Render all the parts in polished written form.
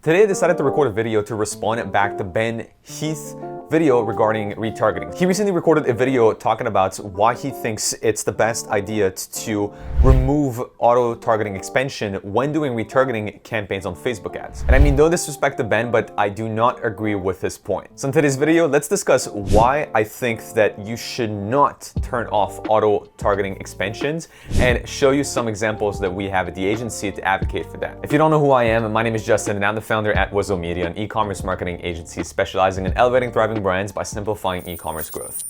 Today I decided to record a video to respond back to Ben Heath video regarding retargeting. He recently recorded a video talking about why he thinks it's the best idea to remove auto-targeting expansion when doing retargeting campaigns on Facebook ads. And I mean, no disrespect to Ben, but I do not agree with his point. So in today's video, let's discuss why I think that you should not turn off auto-targeting expansions and show you some examples that we have at the agency to advocate for that. If you don't know who I am, my name is Justin and I'm the founder at Wizo Media, an e-commerce marketing agency specializing in elevating thriving brands by simplifying e-commerce growth.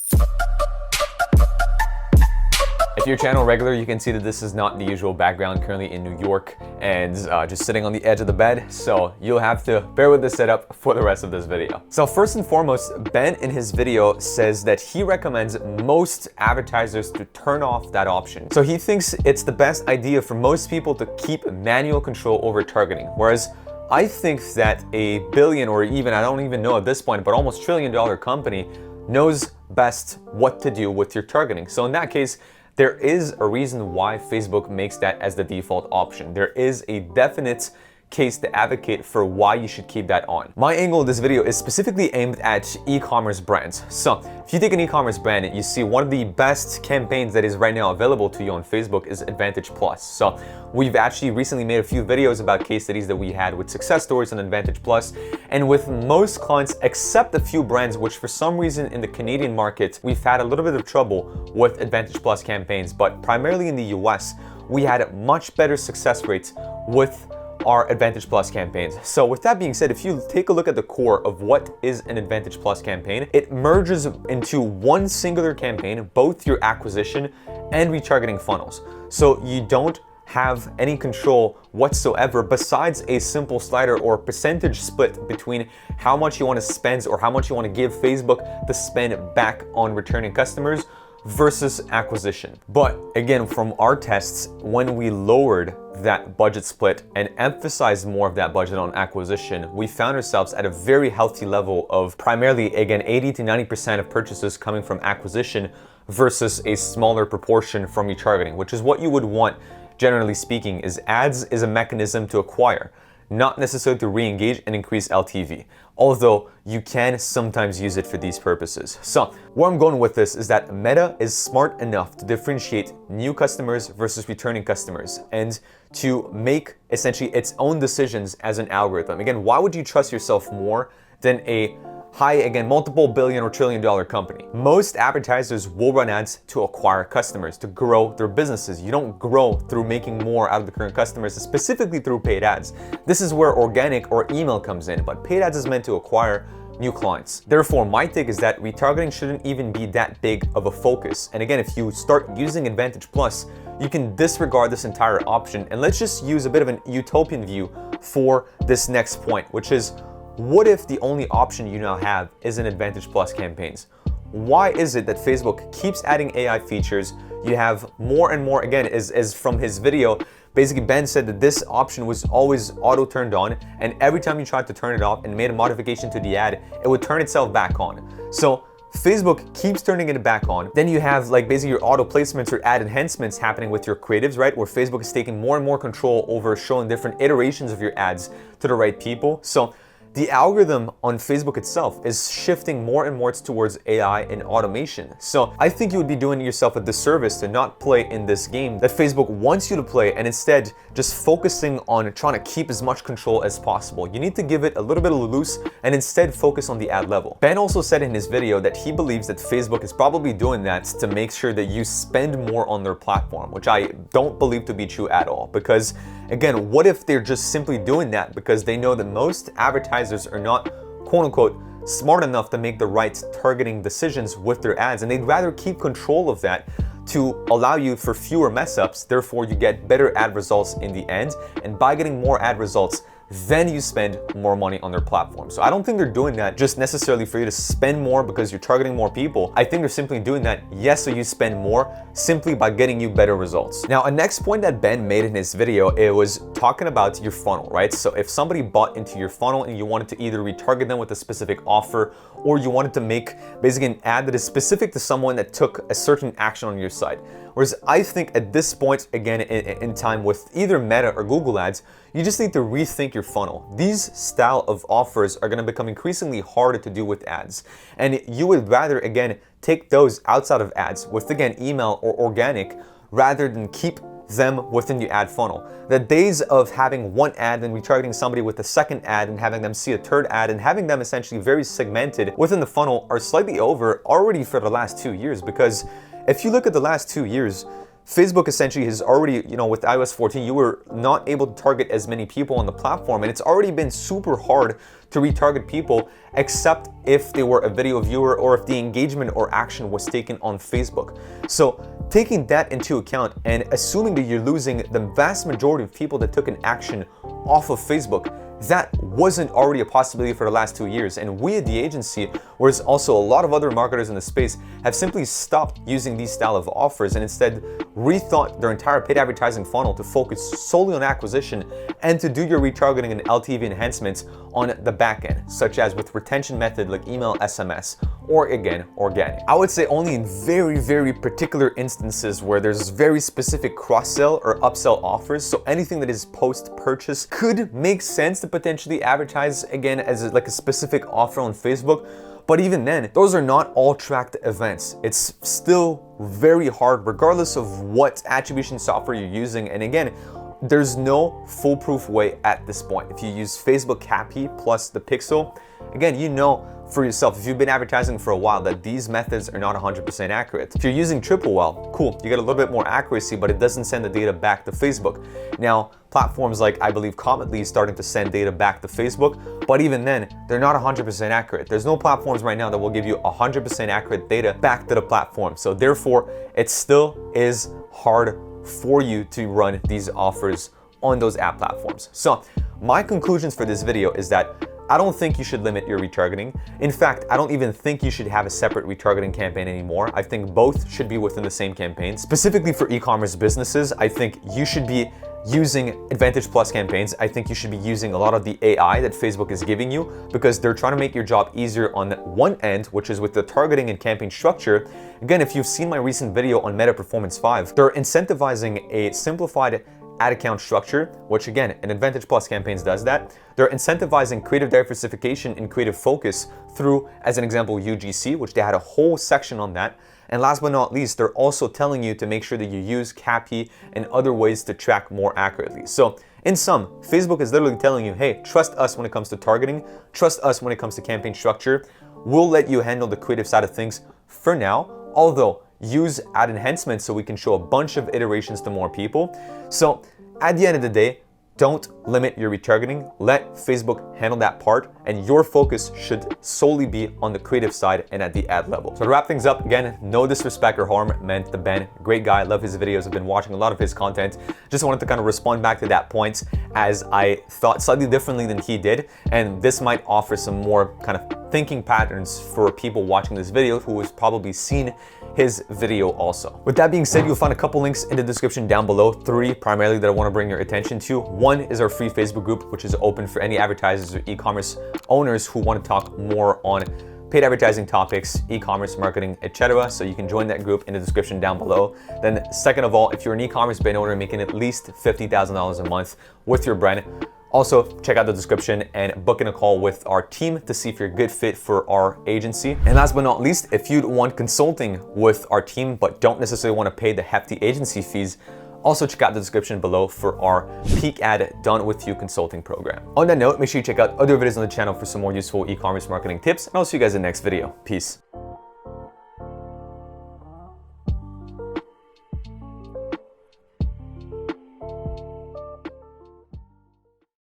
If you're channel regular, you can see that this is not the usual background, currently in New York and just sitting on the edge of the bed. So you'll have to bear with the setup for the rest of this video. So first and foremost, Ben in his video says that he recommends most advertisers to turn off that option. So he thinks it's the best idea for most people to keep manual control over targeting. Whereas I think that a billion, or even, I don't even know at this point, but almost $1 trillion company knows best what to do with your targeting. So in that case, there is a reason why Facebook makes that as the default option. There is a definite case to advocate for why you should keep that on. My angle of this video is specifically aimed at e-commerce brands. So if you take an e-commerce brand, you see one of the best campaigns that is right now available to you on Facebook is Advantage Plus. So we've actually recently made a few videos about case studies that we had with success stories on Advantage Plus, and with most clients except a few brands which for some reason in the Canadian market we've had a little bit of trouble with Advantage Plus campaigns, but primarily in the US we had much better success rates with our Advantage Plus campaigns. So with that being said, if you take a look at the core of what is an Advantage Plus campaign, it merges into one singular campaign, both your acquisition and retargeting funnels. So you don't have any control whatsoever besides a simple slider or percentage split between how much you want to spend or how much you want to give Facebook to spend back on returning customers versus acquisition. But again, from our tests, when we lowered that budget split and emphasized more of that budget on acquisition, we found ourselves at a very healthy level of primarily, again, 80 to 90% of purchases coming from acquisition versus a smaller proportion from retargeting, which is what you would want, generally speaking. Is ads is a mechanism to acquire, not necessarily to re-engage and increase LTV, although you can sometimes use it for these purposes. So where I'm going with this is that Meta is smart enough to differentiate new customers versus returning customers and to make essentially its own decisions as an algorithm. Again, why would you trust yourself more than a again, multiple billion or $1 trillion company? Most advertisers will run ads to acquire customers, to grow their businesses. You don't grow through making more out of the current customers, specifically through paid ads. This is where organic or email comes in, but paid ads is meant to acquire new clients. Therefore, my take is that retargeting shouldn't even be that big of a focus. And again, if you start using Advantage Plus, you can disregard this entire option. And let's just use a bit of an utopian view for this next point, which is, what if the only option you now have is an Advantage Plus campaigns? Why is it that Facebook keeps adding AI features? You have more and more, again, as from his video, basically Ben said that this option was always auto turned on, and every time you tried to turn it off and made a modification to the ad, it would turn itself back on. So Facebook keeps turning it back on. Then you have like basically your auto placements or ad enhancements happening with your creatives, right? Where Facebook is taking more and more control over showing different iterations of your ads to the right people. So the algorithm on Facebook itself is shifting more and more towards AI and automation. So I think you would be doing yourself a disservice to not play in this game that Facebook wants you to play, and instead just focusing on trying to keep as much control as possible. You need to give it a little bit of loose and instead focus on the ad level. Ben also said in his video that he believes that Facebook is probably doing that to make sure that you spend more on their platform, which I don't believe to be true at all. Because again, what if they're just simply doing that because they know that most advertisers are not, quote unquote, smart enough to make the right targeting decisions with their ads, and they'd rather keep control of that to allow you for fewer mess ups. Therefore, you get better ad results in the end, and by getting more ad results, then you spend more money on their platform. So I don't think they're doing that just necessarily for you to spend more because you're targeting more people. I think they're simply doing that, yes, so you spend more simply by getting you better results. Now, a next point that Ben made in his video, it was talking about your funnel, right? So if somebody bought into your funnel and you wanted to either retarget them with a specific offer, or you wanted to make basically an ad that is specific to someone that took a certain action on your site, Whereas I think at this point, again, in time with either Meta or Google Ads, you just need to rethink your funnel. These style of offers are going to become increasingly harder to do with ads. And you would rather, again, take those outside of ads with, again, email or organic, rather than keep them within the ad funnel. The days of having one ad and retargeting somebody with a second ad and having them see a third ad and having them essentially very segmented within the funnel are slightly over already for the last 2 years. Because if you look at the last 2 years, Facebook essentially has already, with iOS 14, you were not able to target as many people on the platform, and it's already been super hard to retarget people except if they were a video viewer or if the engagement or action was taken on Facebook. So taking that into account and assuming that you're losing the vast majority of people that took an action off of Facebook, that wasn't already a possibility for the last 2 years. And we at the agency, whereas also a lot of other marketers in the space, have simply stopped using these style of offers and instead rethought their entire paid advertising funnel to focus solely on acquisition and to do your retargeting and LTV enhancements on the back end, such as with retention method like email, SMS, or again, organic. I would say only in very, very particular instances where there's very specific cross-sell or upsell offers, so anything that is post-purchase could make sense to potentially advertise again as like a specific offer on Facebook. But even then, those are not all tracked events. It's still very hard regardless of what attribution software you're using. And again, there's no foolproof way at this point. If you use Facebook CAPI plus the pixel, again, you know for yourself, if you've been advertising for a while, that these methods are not 100% accurate. If you're using triple well, cool, you get a little bit more accuracy, but it doesn't send the data back to Facebook. Now, platforms like, I believe, Cometly is starting to send data back to Facebook, but even then, they're not 100% accurate. There's no platforms right now that will give you 100% accurate data back to the platform. So therefore, it still is hard for you to run these offers on those app platforms. So my conclusions for this video is that I don't think you should limit your retargeting. In fact, I don't even think you should have a separate retargeting campaign anymore. I think both should be within the same campaign. Specifically for e-commerce businesses, I think you should be using Advantage Plus campaigns. I think you should be using a lot of the AI that Facebook is giving you because they're trying to make your job easier on one end, which is with the targeting and campaign structure. Again, if you've seen my recent video on Meta Performance 5, they're incentivizing a simplified ad account structure, which again, an Advantage Plus campaigns does that. They're incentivizing creative diversification and creative focus through, as an example, UGC, which they had a whole section on that. And last but not least, they're also telling you to make sure that you use CAPI and other ways to track more accurately. So in sum, Facebook is literally telling you, hey, trust us when it comes to targeting, trust us when it comes to campaign structure. We'll let you handle the creative side of things for now, although use ad enhancements so we can show a bunch of iterations to more people. So at the end of the day, don't limit your retargeting. Let Facebook handle that part, and your focus should solely be on the creative side and at the ad level. So to wrap things up, again, no disrespect or harm meant to Ben. Great guy, love his videos. I've been watching a lot of his content. Just wanted to kind of respond back to that point as I thought slightly differently than he did. And this might offer some more kind of thinking patterns for people watching this video who has probably seen his video also. With that being said, you'll find a couple links in the description down below, 3 primarily that I want to bring your attention to. 1 is our free Facebook group, which is open for any advertisers or e-commerce owners who want to talk more on paid advertising topics, e-commerce marketing, etc. So you can join that group in the description down below. Then second of all, if you're an e-commerce brand owner making at least $50,000 a month with your brand, also, check out the description and book in a call with our team to see if you're a good fit for our agency. And last but not least, if you'd want consulting with our team but don't necessarily want to pay the hefty agency fees, also check out the description below for our Peak Ad Done With You consulting program. On that note, make sure you check out other videos on the channel for some more useful e-commerce marketing tips, and I'll see you guys in the next video. Peace.